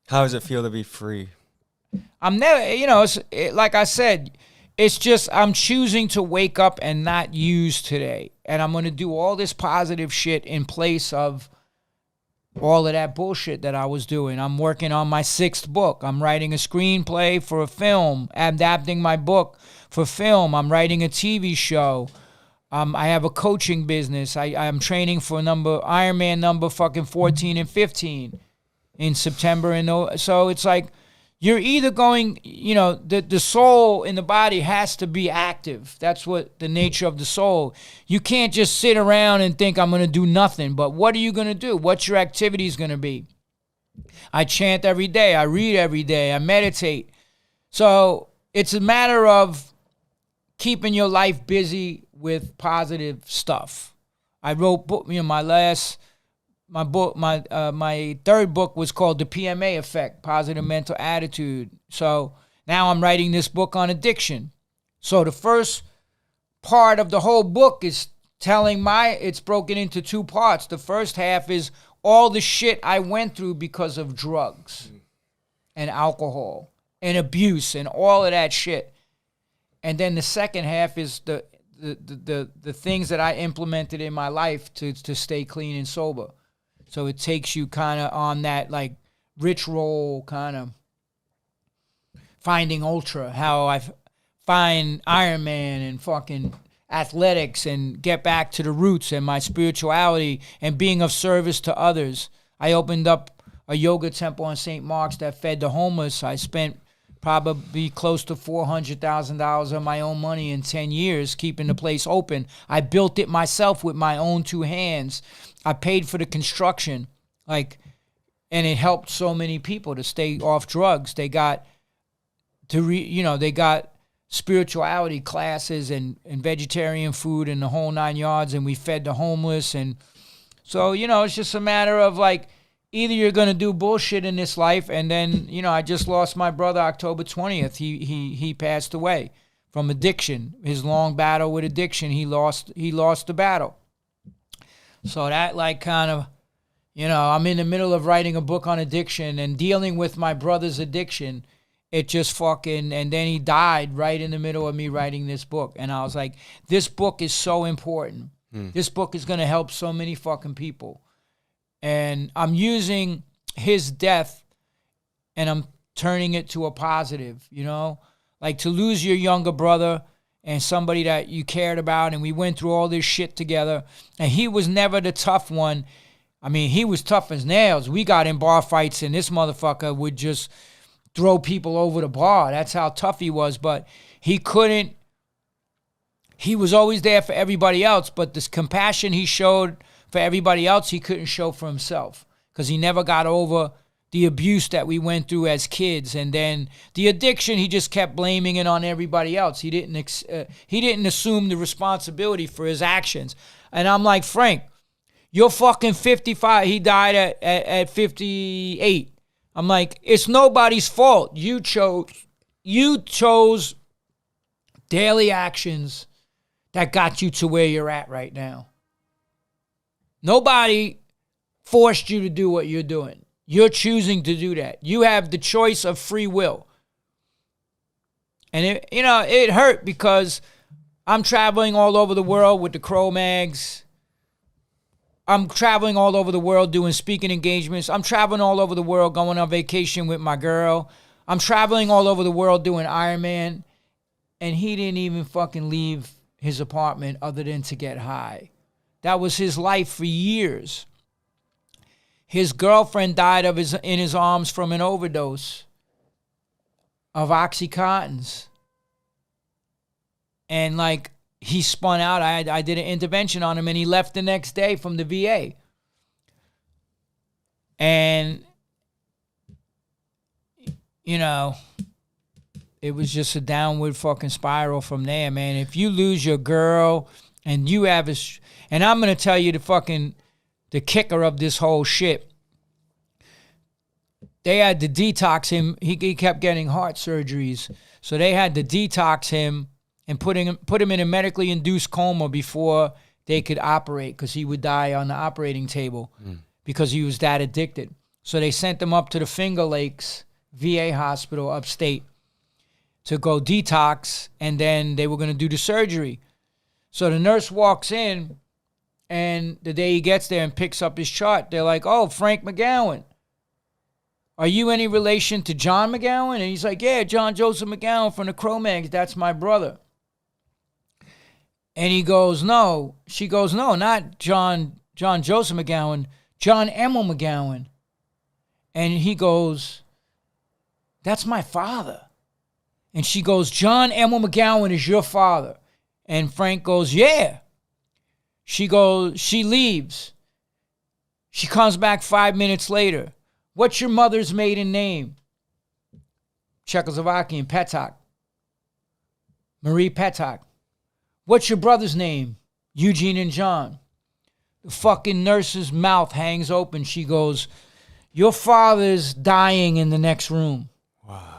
How does it feel to be free? I'm never, like I said, it's just I'm choosing to wake up and not use today. And I'm going to do all this positive shit in place of all of that bullshit that I was doing. I'm working on my 6th book. I'm writing a screenplay for a film, adapting my book for film. I'm writing a TV show. I have a coaching business. I'm training for Ironman number fucking 14 and 15 in September. And so it's like, you're either going, the soul in the body has to be active. That's what the nature of the soul. You can't just sit around and think I'm going to do nothing. But what are you going to do? What's your activities going to be? I chant every day. I read every day. I meditate. So it's a matter of keeping your life busy with positive stuff. I wrote my 3rd book was called The PMA Effect, Positive Mental Attitude. So now I'm writing this book on addiction. So the first part of the whole book is it's broken into 2 parts. The first half is all the shit I went through because of drugs and alcohol and abuse and all of that shit. And then the second half is the things that I implemented in my life to stay clean and sober. So it takes you kind of on that like rich roll kind of finding ultra, how I find Iron Man and fucking athletics and get back to the roots and my spirituality and being of service to others. I opened up a yoga temple on St. Mark's that fed the homeless. I spent probably close to $400,000 of my own money in 10 years keeping the place open. I built it myself with my own 2 hands. I paid for the construction, and it helped so many people to stay off drugs. They got they got spirituality classes and vegetarian food and the whole 9 yards, and we fed the homeless. And so, it's just a matter of either you're going to do bullshit in this life, and then, I just lost my brother October 20th. He passed away from addiction. His long battle with addiction, he lost the battle. So that I'm in the middle of writing a book on addiction and dealing with my brother's addiction. It just and then he died right in the middle of me writing this book. And I was like, this book is so important. This book is going to help so many fucking people. And I'm using his death and I'm turning it to a positive, to lose your younger brother and somebody that you cared about, and we went through all this shit together, and he was never the tough one. I mean, he was tough as nails. We got in bar fights, and this motherfucker would just throw people over the bar. That's how tough he was, but he was always there for everybody else, but this compassion he showed for everybody else, he couldn't show for himself, because he never got over the abuse that we went through as kids, and then the addiction, he just kept blaming it on everybody else. He didn't assume the responsibility for his actions. And I'm like, Frank, you're fucking 55. He died at 58. I'm like, it's nobody's fault. You chose daily actions that got you to where you're at right now. Nobody forced you to do what you're doing. You're choosing to do that. You have the choice of free will. And it hurt because I'm traveling all over the world with the Crow Mags. I'm traveling all over the world doing speaking engagements. I'm traveling all over the world going on vacation with my girl. I'm traveling all over the world doing Ironman. And he didn't even fucking leave his apartment other than to get high. That was his life for years. His girlfriend died in his arms from an overdose of Oxycontins. And he spun out. I did an intervention on him, and he left the next day from the VA. And, it was just a downward fucking spiral from there, man. If you lose your girl and you have and I'm going to tell you the kicker of this whole shit. They had to detox him. He kept getting heart surgeries. So they had to detox him and put him in a medically induced coma before they could operate, because he would die on the operating table because he was that addicted. So they sent them up to the Finger Lakes VA hospital upstate to go detox, and then they were going to do the surgery. So the nurse walks in, and the day he gets there and picks up his chart, they're like, oh, Frank McGowan. Are you any relation to John McGowan? And he's like, yeah, John Joseph McGowan from the Cro-Mags. That's my brother. And he goes, no. She goes, no, not John Joseph McGowan, John Emil McGowan. And he goes, that's my father. And she goes, John Emil McGowan is your father. And Frank goes, yeah. She leaves. She comes back 5 minutes later. What's your mother's maiden name? Czechoslovakian, Petak. Marie Petak. What's your brother's name? Eugene and John. The fucking nurse's mouth hangs open. She goes, your father's dying in the next room. Wow.